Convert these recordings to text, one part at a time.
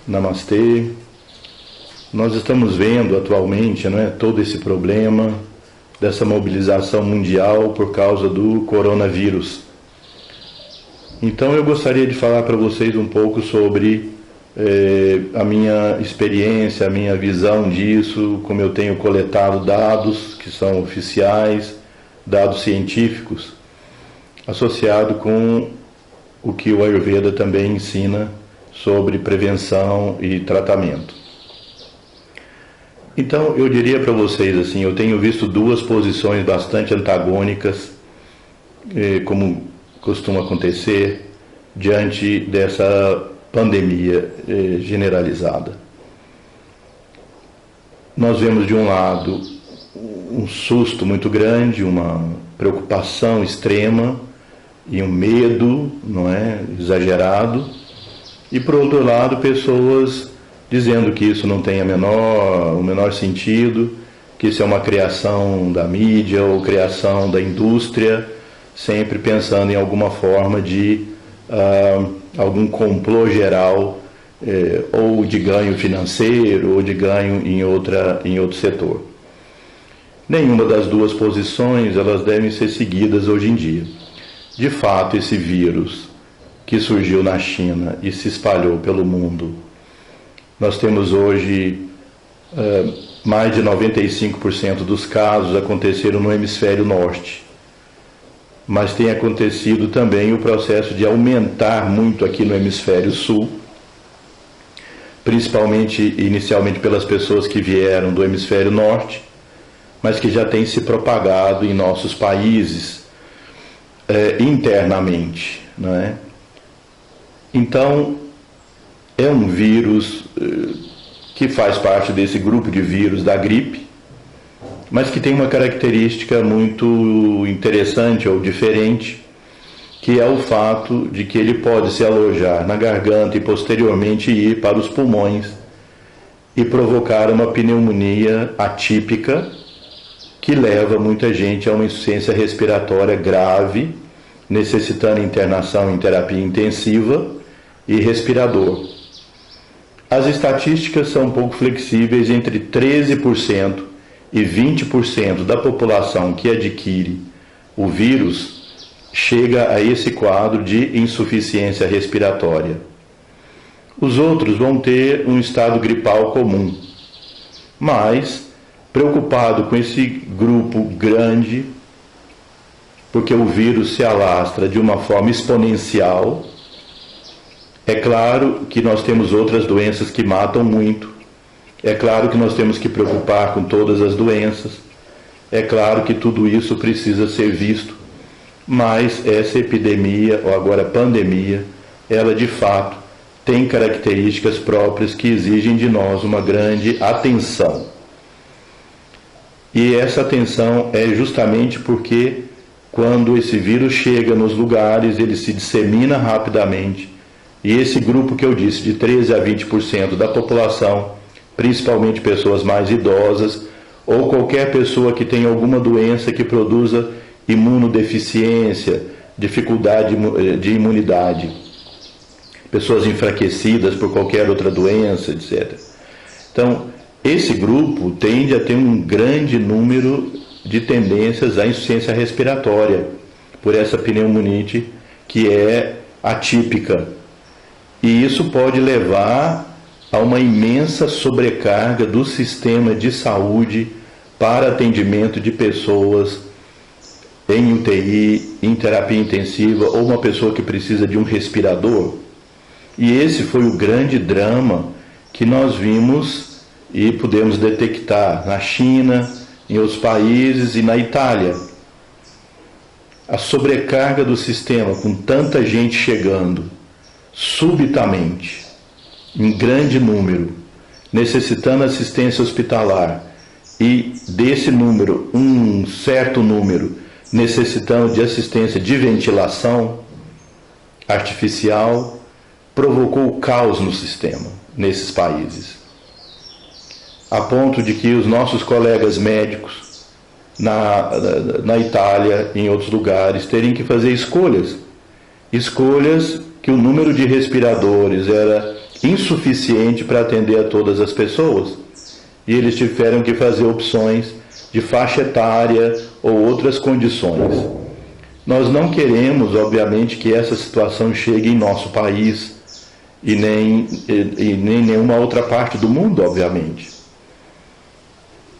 Namastê. Nós estamos vendo atualmente, todo esse problema dessa mobilização mundial por causa do coronavírus. Então eu gostaria de falar para vocês um pouco sobre a minha experiência, a minha visão disso, como eu tenho coletado dados que são oficiais, dados científicos, associado com o que o Ayurveda também ensina sobre prevenção e tratamento. Então, eu diria para vocês assim, eu tenho visto duas posições bastante antagônicas, como costuma acontecer, diante dessa pandemia generalizada. Nós vemos, de um lado, um susto muito grande, uma preocupação extrema e um medo, exagerado, e, por outro lado, pessoas dizendo que isso não tem o menor sentido, que isso é uma criação da mídia ou criação da indústria, sempre pensando em alguma forma de algum complô geral, ou de ganho financeiro, ou de ganho em outro setor. Nenhuma das duas posições elas devem ser seguidas hoje em dia. De fato, esse vírus que surgiu na China e se espalhou pelo mundo, nós temos hoje mais de 95% dos casos aconteceram no hemisfério norte. Mas tem acontecido também o processo de aumentar muito aqui no hemisfério sul, principalmente inicialmente pelas pessoas que vieram do hemisfério norte, mas que já tem se propagado em nossos países internamente, não é? Então, é um vírus que faz parte desse grupo de vírus da gripe, mas que tem uma característica muito interessante ou diferente, que é o fato de que ele pode se alojar na garganta e posteriormente ir para os pulmões e provocar uma pneumonia atípica que leva muita gente a uma insuficiência respiratória grave, necessitando internação em terapia intensiva e respirador. As estatísticas são um pouco flexíveis, entre 13% e 20% da população que adquire o vírus chega a esse quadro de insuficiência respiratória. Os outros vão ter um estado gripal comum, mas preocupado com esse grupo grande, porque o vírus se alastra de uma forma exponencial. É claro que nós temos outras doenças que matam muito. É claro que nós temos que preocupar com todas as doenças. É claro que tudo isso precisa ser visto. Mas essa epidemia, ou agora pandemia, ela de fato tem características próprias que exigem de nós uma grande atenção. E essa atenção é justamente porque quando esse vírus chega nos lugares, ele se dissemina rapidamente. E esse grupo que eu disse, de 13% a 20% da população, principalmente pessoas mais idosas, ou qualquer pessoa que tenha alguma doença que produza imunodeficiência, dificuldade de imunidade, pessoas enfraquecidas por qualquer outra doença, etc. Então, esse grupo tende a ter um grande número de tendências à insuficiência respiratória, por essa pneumonite que é atípica. E isso pode levar a uma imensa sobrecarga do sistema de saúde para atendimento de pessoas em UTI, em terapia intensiva, ou uma pessoa que precisa de um respirador. E esse foi o grande drama que nós vimos e pudemos detectar na China, em outros países e na Itália. A sobrecarga do sistema, com tanta gente chegando subitamente, em grande número, necessitando assistência hospitalar, e desse número, um certo número, necessitando de assistência de ventilação artificial, provocou o caos no sistema, nesses países. A ponto de que os nossos colegas médicos, na Itália, em outros lugares, terem que fazer escolhas que o número de respiradores era insuficiente para atender a todas as pessoas. E eles tiveram que fazer opções de faixa etária ou outras condições. Nós não queremos, obviamente, que essa situação chegue em nosso país e nem nenhuma outra parte do mundo, obviamente.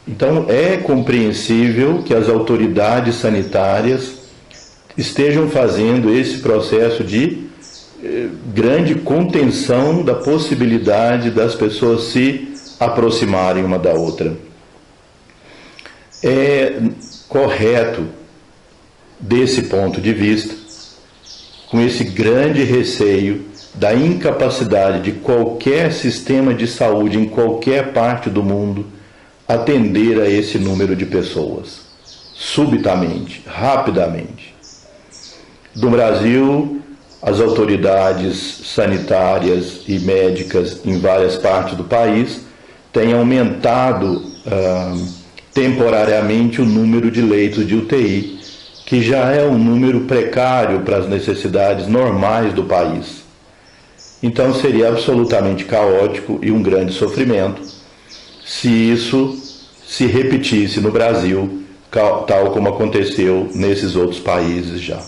Então, é compreensível que as autoridades sanitárias estejam fazendo esse processo de grande contenção da possibilidade das pessoas se aproximarem uma da outra. É correto, desse ponto de vista, com esse grande receio da incapacidade de qualquer sistema de saúde em qualquer parte do mundo atender a esse número de pessoas, subitamente, rapidamente. No Brasil, as autoridades sanitárias e médicas em várias partes do país têm aumentado temporariamente o número de leitos de UTI, que já é um número precário para as necessidades normais do país. Então seria absolutamente caótico e um grande sofrimento se isso se repetisse no Brasil, tal como aconteceu nesses outros países já.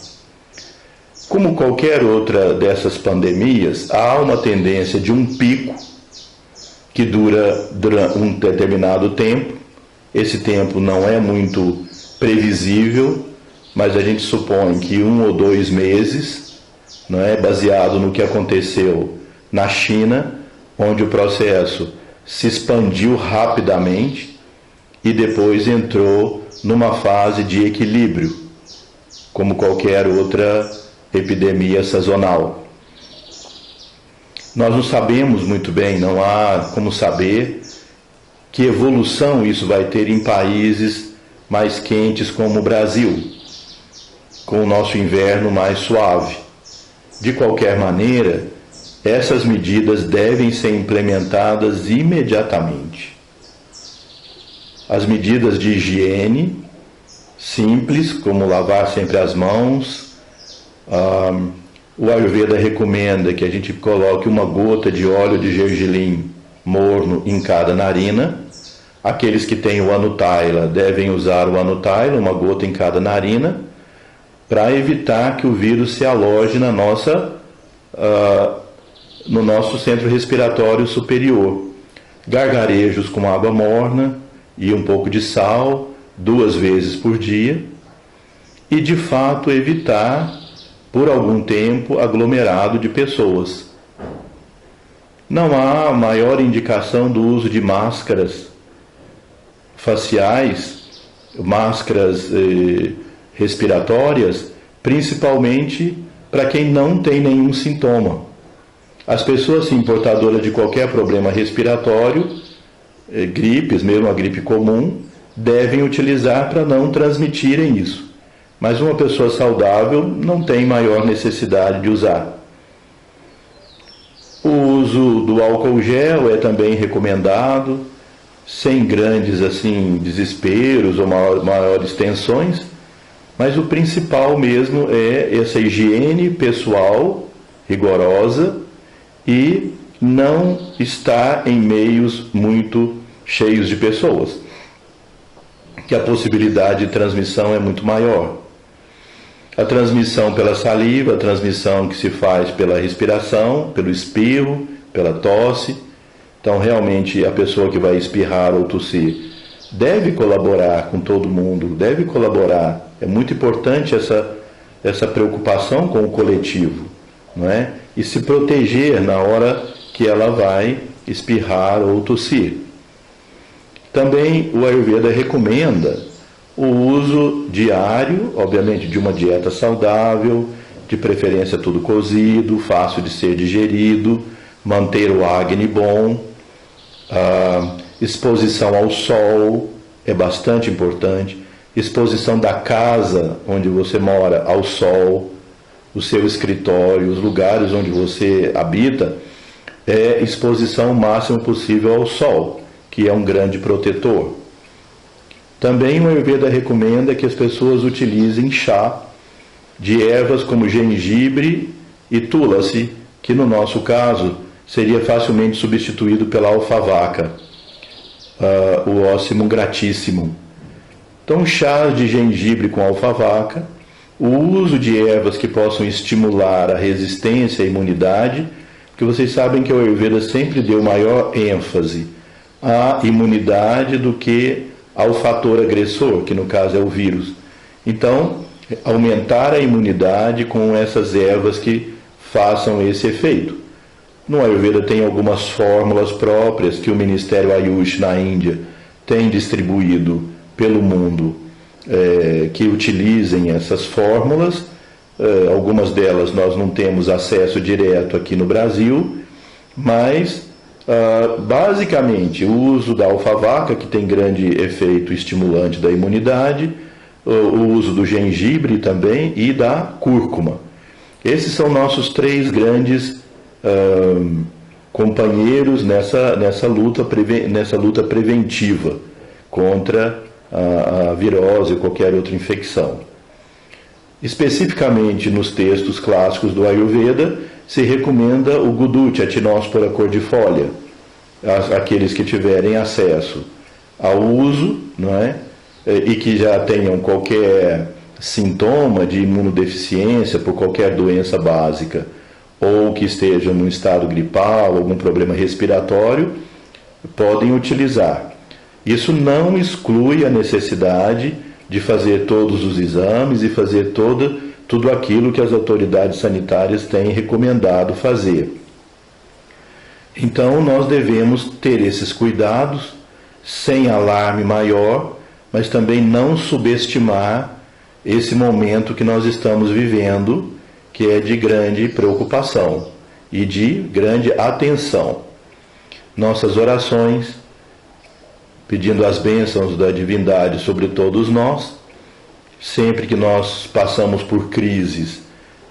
Como qualquer outra dessas pandemias, há uma tendência de um pico que dura um determinado tempo. Esse tempo não é muito previsível, mas a gente supõe que 1 ou 2 meses, não é, baseado no que aconteceu na China, onde o processo se expandiu rapidamente e depois entrou numa fase de equilíbrio, como qualquer outra epidemia sazonal. Nós não sabemos muito bem, não há como saber que evolução isso vai ter em países mais quentes como o Brasil, com o nosso inverno mais suave. De qualquer maneira, essas medidas devem ser implementadas imediatamente. As medidas de higiene, simples, como lavar sempre as mãos. O Ayurveda recomenda que a gente coloque uma gota de óleo de gergelim morno em cada narina. Aqueles que têm o Anutaila devem usar o Anutaila, uma gota em cada narina, para evitar que o vírus se aloje no nosso centro respiratório superior. Gargarejos com água morna e um pouco de sal, 2 vezes por dia. E, de fato, evitar, por algum tempo, aglomerado de pessoas. Não há maior indicação do uso de máscaras faciais, máscaras respiratórias, principalmente para quem não tem nenhum sintoma. As pessoas portadoras de qualquer problema respiratório, gripes, mesmo a gripe comum, devem utilizar para não transmitirem isso. Mas uma pessoa saudável não tem maior necessidade de usar. O uso do álcool gel é também recomendado, sem grandes desesperos ou maiores tensões, mas o principal mesmo é essa higiene pessoal rigorosa e não estar em meios muito cheios de pessoas, que a possibilidade de transmissão é muito maior. A transmissão pela saliva, a transmissão que se faz pela respiração, pelo espirro, pela tosse. Então, realmente, a pessoa que vai espirrar ou tossir deve colaborar com todo mundo, deve colaborar. É muito importante essa preocupação com o coletivo, não é? E se proteger na hora que ela vai espirrar ou tossir. Também o Ayurveda recomenda o uso diário, obviamente, de uma dieta saudável, de preferência tudo cozido, fácil de ser digerido, manter o Agni bom, exposição ao sol é bastante importante, exposição da casa onde você mora ao sol, o seu escritório, os lugares onde você habita, é exposição o máximo possível ao sol, que é um grande protetor. Também o Ayurveda recomenda que as pessoas utilizem chá de ervas como gengibre e tulasi, que no nosso caso seria facilmente substituído pela alfavaca, o ósimo gratíssimo. Então, chás de gengibre com alfavaca, o uso de ervas que possam estimular a resistência e a imunidade, porque vocês sabem que o Ayurveda sempre deu maior ênfase à imunidade do que ao fator agressor, que no caso é o vírus. Então, aumentar a imunidade com essas ervas que façam esse efeito. No Ayurveda tem algumas fórmulas próprias que o Ministério Ayush na Índia tem distribuído pelo mundo, que utilizem essas fórmulas. Algumas delas nós não temos acesso direto aqui no Brasil, mas basicamente o uso da alfavaca, que tem grande efeito estimulante da imunidade, o uso do gengibre também e da cúrcuma. Esses são nossos 3 grandes companheiros nessa luta preventiva contra a virose ou qualquer outra infecção. Especificamente nos textos clássicos do Ayurveda, se recomenda o Guduti, a Tinóspora cordifólia, aqueles que tiverem acesso ao uso, não é? E que já tenham qualquer sintoma de imunodeficiência por qualquer doença básica, ou que estejam num estado gripal, algum problema respiratório, podem utilizar. Isso não exclui a necessidade de fazer todos os exames e fazer tudo aquilo que as autoridades sanitárias têm recomendado fazer. Então, nós devemos ter esses cuidados, sem alarme maior, mas também não subestimar esse momento que nós estamos vivendo, que é de grande preocupação e de grande atenção. Nossas orações, pedindo as bênçãos da divindade sobre todos nós, sempre que nós passamos por crises,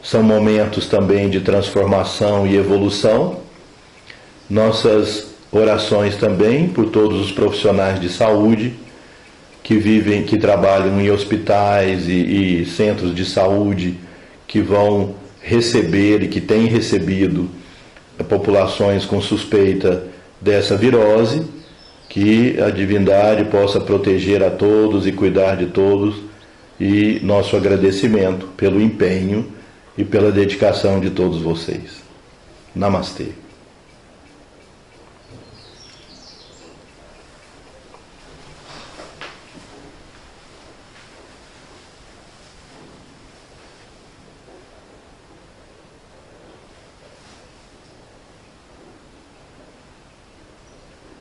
são momentos também de transformação e evolução. Nossas orações também por todos os profissionais de saúde que trabalham em hospitais e centros de saúde, que vão receber e que têm recebido populações com suspeita dessa virose, que a divindade possa proteger a todos e cuidar de todos, e nosso agradecimento pelo empenho e pela dedicação de todos vocês. Namastê.